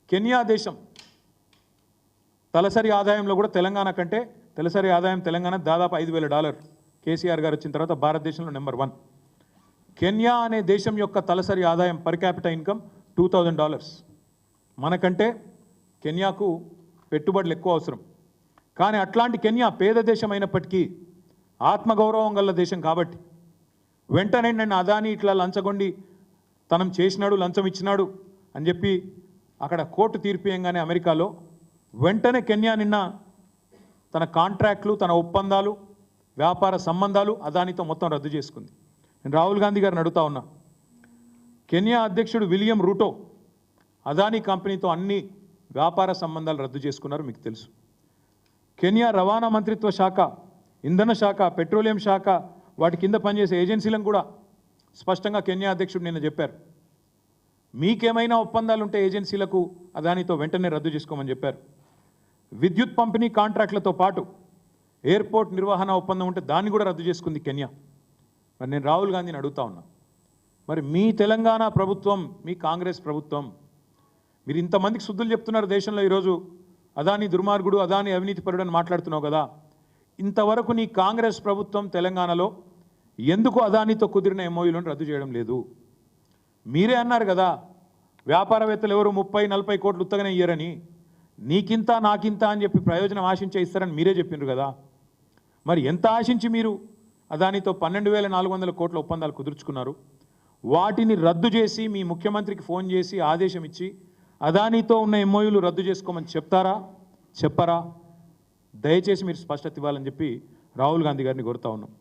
Kenya దేశం తలసరి ఆదాయంలో కూడా తెలంగాణ కంటే తలసరి ఆదాయం తెలంగాణ దాదాపు $5,000 కేసీఆర్ గారు వచ్చిన తర్వాత భారతదేశంలో నెంబర్ 1. కెన్యా అనే దేశం యొక్క తలసరి ఆదాయం పర్ క్యాపిటల్ ఇన్కమ్ $2,000. మనకంటే కెన్యాకు పెట్టుబడులు ఎక్కువ అవసరం. కానీ అట్లాంటి కెన్యా పేద దేశం అయినప్పటికీ ఆత్మగౌరవం గల దేశం కాబట్టి వెంటనే నన్ను అదాని ఇట్లా లంచగొండి తనం చేసినాడు, లంచం ఇచ్చినాడు అని చెప్పి అక్కడ కోర్టు తీర్పియంగానే అమెరికాలో వెంటనే కెన్యా నిన్న తన కాంట్రాక్ట్లు, తన ఒప్పందాలు, వ్యాపార సంబంధాలు అదానితో మొత్తం రద్దు చేసుకుంది. నేను రాహుల్ గాంధీ గారిని అడుగుతా ఉన్నా, కెన్యా అధ్యక్షుడు విలియం రూటో అదానీ కంపెనీతో అన్ని వ్యాపార సంబంధాలు రద్దు చేసుకున్నారు, మీకు తెలుసు. కెన్యా రవాణా మంత్రిత్వ శాఖ, ఇంధన శాఖ, పెట్రోలియం శాఖ వాటి కింద పనిచేసే ఏజెన్సీలను కూడా స్పష్టంగా కెన్యా అధ్యక్షుడు నిన్న చెప్పారు, మీకేమైనా ఒప్పందాలు ఉంటే ఏజెన్సీలకు అదానితో వెంటనే రద్దు చేసుకోమని చెప్పారు. విద్యుత్ పంపిణీ కాంట్రాక్టులతో పాటు ఎయిర్పోర్ట్ నిర్వహణ ఒప్పందం ఉంటే దాన్ని కూడా రద్దు చేసుకుంది కెన్యా. మరి నేను రాహుల్ గాంధీని అడుగుతా ఉన్నా, మరి మీ తెలంగాణ ప్రభుత్వం, మీ కాంగ్రెస్ ప్రభుత్వం మీరు ఇంతమందికి శుద్ధులు చెప్తున్నారు దేశంలో. ఈరోజు అదాని దుర్మార్గుడు, అదాని అవినీతిపరుడు అని మాట్లాడుతున్నావు కదా, ఇంతవరకు నీ కాంగ్రెస్ ప్రభుత్వం తెలంగాణలో ఎందుకు అదానితో కుదిరిన ఎంఓయూలను రద్దు చేయడం లేదు? మీరే అన్నారు కదా వ్యాపారవేత్తలు ఎవరు 30-40 కోట్లు ఉత్తగానే ఇయ్యరని, నీకింత నాకింత అని చెప్పి ప్రయోజనం ఆశించే ఇస్తారని మీరే చెప్పిండ్రు కదా. మరి ఎంత ఆశించి మీరు అదానితో 12,400 కోట్ల ఒప్పందాలు కుదుర్చుకున్నారు? వాటిని రద్దు చేసి మీ ముఖ్యమంత్రికి ఫోన్ చేసి ఆదేశం ఇచ్చి అదానితో ఉన్న ఎంఓయూలు రద్దు చేసుకోమని చెప్పరా? దయచేసి మీరు స్పష్టత ఇవ్వాలని చెప్పి రాహుల్ గాంధీ గారిని కోరుతా ఉన్నాం.